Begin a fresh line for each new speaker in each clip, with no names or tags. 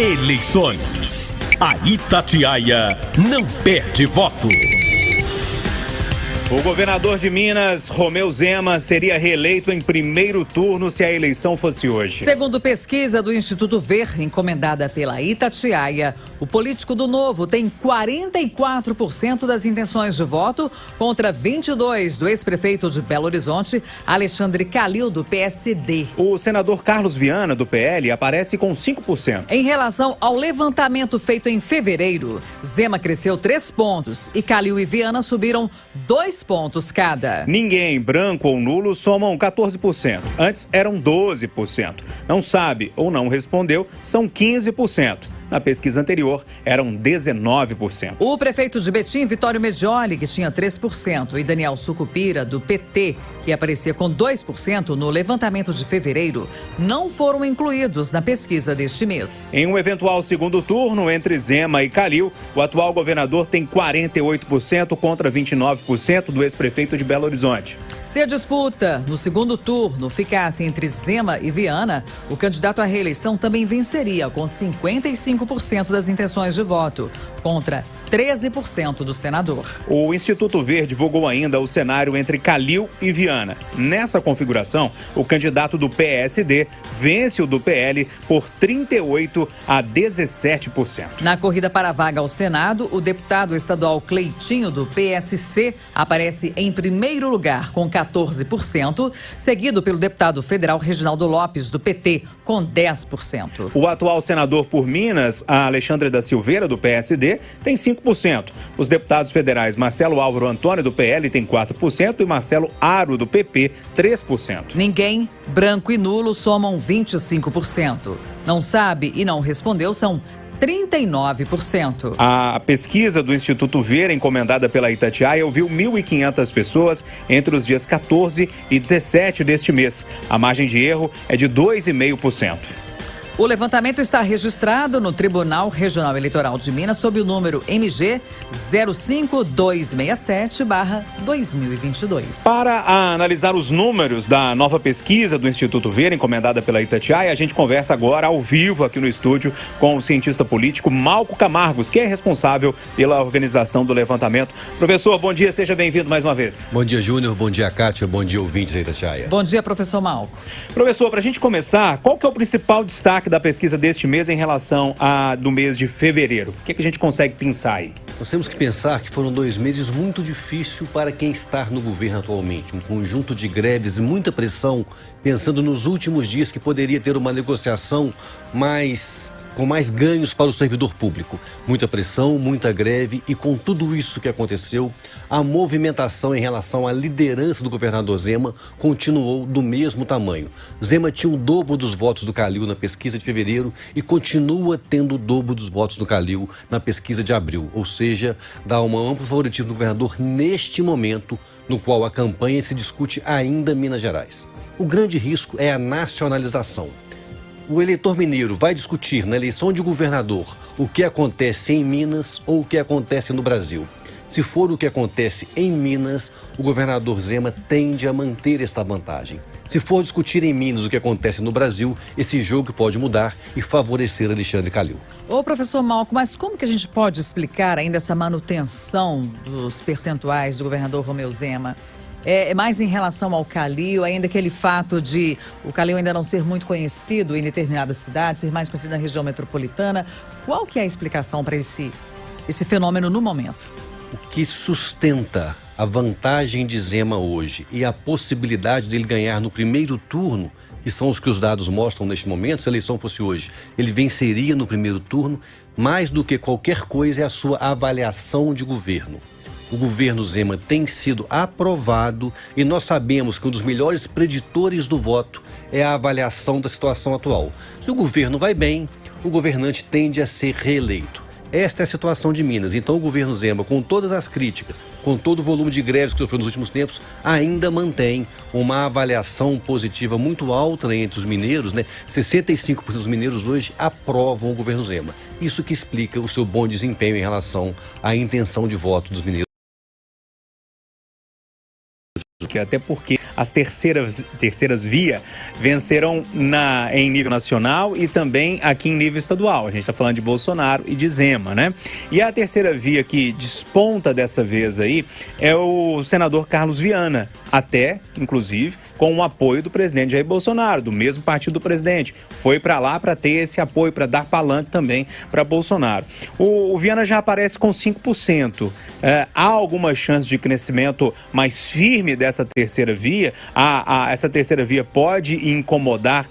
Eleições. A Itatiaia não perde voto.
O governador de Minas, Romeu Zema, seria reeleito em primeiro turno se a eleição fosse hoje.
Segundo pesquisa do Instituto Ver, encomendada pela Itatiaia, o político do Novo tem 44% das intenções de voto contra 22% do ex-prefeito de Belo Horizonte, Alexandre Calil, do PSD.
O senador Carlos Viana, do PL, aparece com 5%.
Em relação ao levantamento feito em fevereiro, Zema cresceu 3 pontos e Calil e Viana subiram 2 pontos cada.
Ninguém, branco ou nulo, somam 14%. Antes eram 12%. Não sabe ou não respondeu, são 15%. Na pesquisa anterior, eram 19%.
O prefeito de Betim, Vitório Medioli, que tinha 3%, e Daniel Sucupira, do PT, que aparecia com 2% no levantamento de fevereiro, não foram incluídos na pesquisa deste mês.
Em um eventual segundo turno entre Zema e Calil, o atual governador tem 48% contra 29% do ex-prefeito de Belo Horizonte.
Se a disputa no segundo turno ficasse entre Zema e Viana, o candidato à reeleição também venceria com 55% das intenções de voto, contra 13% do senador.
O Instituto Ver divulgou ainda o cenário entre Calil e Viana. Nessa configuração, o candidato do PSD vence o do PL por 38% a 17%.
Na corrida para a vaga ao Senado, o deputado estadual Cleitinho, do PSC, aparece em primeiro lugar com 14%, seguido pelo deputado federal Reginaldo Lopes, do PT, com 10%.
O atual senador por Minas, Alexandre da Silveira, do PSD, tem 5%. Os deputados federais Marcelo Álvaro Antônio, do PL, tem 4% e Marcelo Aro, do PP, 3%.
Ninguém, branco e nulo, somam 25%. Não sabe e não respondeu são 39%.
A pesquisa do Instituto Ver, encomendada pela Itatiaia, ouviu 1.500 pessoas entre os dias 14 e 17 deste mês. A margem de erro é de 2,5%.
O levantamento está registrado no Tribunal Regional Eleitoral de Minas sob o número MG 05267/2022.
Para analisar os números da nova pesquisa do Instituto Ver, encomendada pela Itatiaia, a gente conversa agora ao vivo aqui no estúdio com o cientista político Malco Camargos, que é responsável pela organização do levantamento. Professor, bom dia, seja bem-vindo mais uma vez.
Bom dia, Júnior, bom dia, Kátia, bom dia, ouvintes da Itatiaia.
Bom dia, professor Malco.
Professor, para a gente começar, qual que é o principal destaque da pesquisa deste mês em relação a do mês de fevereiro? O que a gente consegue pensar aí?
Nós temos que pensar que foram 2 meses muito difíceis para quem está no governo atualmente. Um conjunto de greves e muita pressão, pensando nos últimos dias que poderia ter uma negociação com mais ganhos para o servidor público. Muita pressão, muita greve e com tudo isso que aconteceu, a movimentação em relação à liderança do governador Zema continuou do mesmo tamanho. Zema tinha o dobro dos votos do Calil na pesquisa de fevereiro e continua tendo o dobro dos votos do Calil na pesquisa de abril. Ou seja, dá um amplo favoritismo do governador neste momento no qual a campanha se discute ainda em Minas Gerais. O grande risco é a nacionalização. O eleitor mineiro vai discutir na eleição de governador o que acontece em Minas ou o que acontece no Brasil. Se for o que acontece em Minas, o governador Zema tende a manter esta vantagem. Se for discutir em Minas o que acontece no Brasil, esse jogo pode mudar e favorecer Alexandre Calil.
Ô, professor Malco, mas como que a gente pode explicar ainda essa manutenção dos percentuais do governador Romeu Zema? É mais em relação ao Calil, ainda aquele fato de o Calil ainda não ser muito conhecido em determinadas cidades, ser mais conhecido na região metropolitana. Qual que é a explicação para esse fenômeno no momento?
O que sustenta a vantagem de Zema hoje e a possibilidade dele ganhar no primeiro turno, que são os que os dados mostram neste momento, se a eleição fosse hoje, ele venceria no primeiro turno, mais do que qualquer coisa é a sua avaliação de governo. O governo Zema tem sido aprovado e nós sabemos que um dos melhores preditores do voto é a avaliação da situação atual. Se o governo vai bem, o governante tende a ser reeleito. Esta é a situação de Minas. Então o governo Zema, com todas as críticas, com todo o volume de greves que sofreu nos últimos tempos, ainda mantém uma avaliação positiva muito alta entre os mineiros, né? 65% dos mineiros hoje aprovam o governo Zema. Isso que explica o seu bom desempenho em relação à intenção de voto dos mineiros.
aqui, até porque as terceiras vias venceram em nível nacional e também aqui em nível estadual. A gente está falando de Bolsonaro e de Zema, né? E a terceira via que desponta dessa vez aí é o senador Carlos Viana, até, inclusive, com o apoio do presidente Jair Bolsonaro, do mesmo partido do presidente. Foi para lá para ter esse apoio, para dar palanque também para Bolsonaro. O Viana já aparece com 5%. Há alguma chance de crescimento mais firme dessa terceira via? Essa terceira via pode incomodar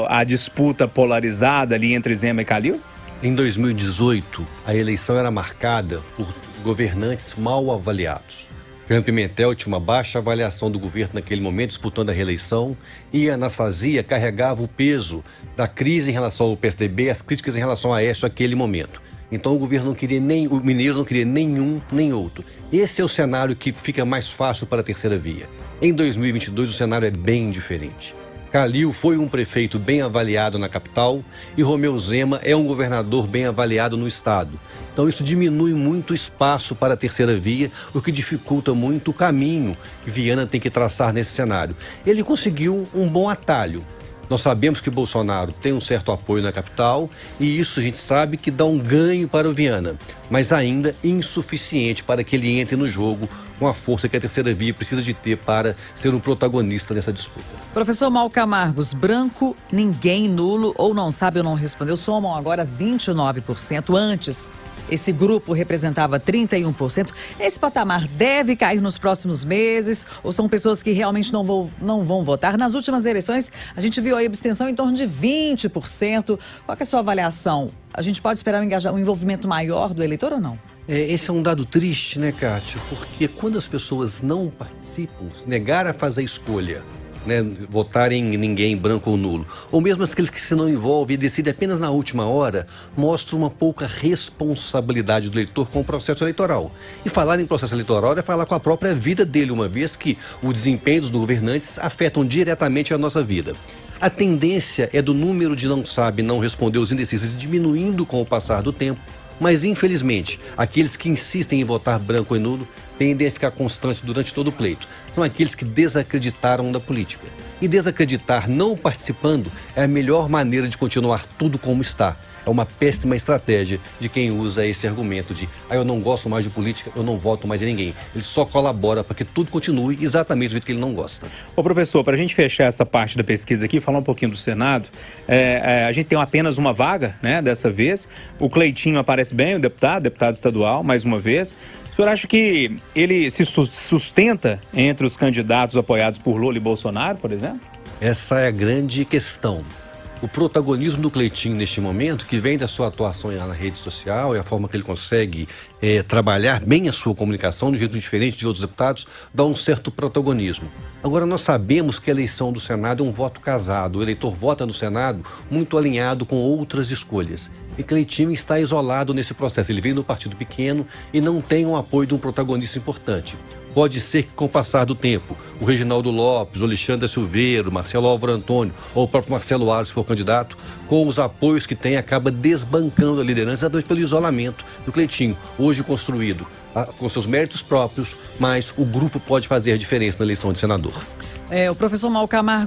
a disputa polarizada ali entre Zema e Calil?
Em 2018, a eleição era marcada por governantes mal avaliados. Fernando Pimentel tinha uma baixa avaliação do governo naquele momento, disputando a reeleição, e a Anastasia carregava o peso da crise em relação ao PSDB, as críticas em relação a Aécio naquele momento. Então o governo não queria o mineiro não queria nenhum nem outro. Esse é o cenário que fica mais fácil para a terceira via. Em 2022 o cenário é bem diferente. Calil foi um prefeito bem avaliado na capital e Romeu Zema é um governador bem avaliado no estado. Então isso diminui muito o espaço para a terceira via, o que dificulta muito o caminho que Viana tem que traçar nesse cenário. Ele conseguiu um bom atalho. Nós sabemos que Bolsonaro tem um certo apoio na capital e isso a gente sabe que dá um ganho para o Viana, mas ainda insuficiente para que ele entre no jogo com a força que a terceira via precisa de ter para ser um protagonista nessa disputa.
Professor Mauro Camargos, branco, ninguém, nulo ou não sabe ou não respondeu, somam agora 29%. Antes, esse grupo representava 31%. Esse patamar deve cair nos próximos meses ou são pessoas que realmente não vão votar? Nas últimas eleições, a gente viu a abstenção em torno de 20%. Qual que é a sua avaliação? A gente pode esperar um envolvimento maior do eleitor ou não?
Esse é um dado triste, né, Kátia? Porque quando as pessoas não participam, se negarem a fazer a escolha, né, votarem em ninguém, branco ou nulo, ou mesmo aqueles que se não envolvem e decidem apenas na última hora, mostra uma pouca responsabilidade do eleitor com o processo eleitoral. E falar em processo eleitoral é falar com a própria vida dele, uma vez que o desempenho dos governantes afetam diretamente a nossa vida. A tendência é do número de não sabe, não responder os indecisos diminuindo com o passar do tempo, mas infelizmente, aqueles que insistem em votar branco e nulo tendem a ficar constantes durante todo o pleito. São aqueles que desacreditaram da política. E desacreditar não participando é a melhor maneira de continuar tudo como está. É uma péssima estratégia de quem usa esse argumento de eu não gosto mais de política, eu não voto mais em ninguém. Ele só colabora para que tudo continue exatamente do jeito que ele não gosta.
Ô professor, para a gente fechar essa parte da pesquisa aqui, falar um pouquinho do Senado, a gente tem apenas uma vaga, né, dessa vez. O Cleitinho aparece bem, o deputado estadual, mais uma vez. O senhor acha que ele se sustenta entre os candidatos apoiados por Lula e Bolsonaro, por exemplo?
Essa é a grande questão. O protagonismo do Cleitinho neste momento, que vem da sua atuação na rede social e a forma que ele consegue trabalhar bem a sua comunicação de um jeito diferente de outros deputados, dá um certo protagonismo. Agora, nós sabemos que a eleição do Senado é um voto casado. O eleitor vota no Senado muito alinhado com outras escolhas. E Cleitinho está isolado nesse processo. Ele vem de um partido pequeno e não tem o apoio de um protagonista importante. Pode ser que com o passar do tempo, o Reginaldo Lopes, o Alexandre Silveira, o Marcelo Álvaro Antônio ou o próprio Marcelo Aros, se for candidato, com os apoios que tem, acaba desbancando a liderança, exatamente pelo isolamento do Cleitinho, hoje construído com seus méritos próprios, mas o grupo pode fazer a diferença na eleição de senador.
O professor Mauro Camargos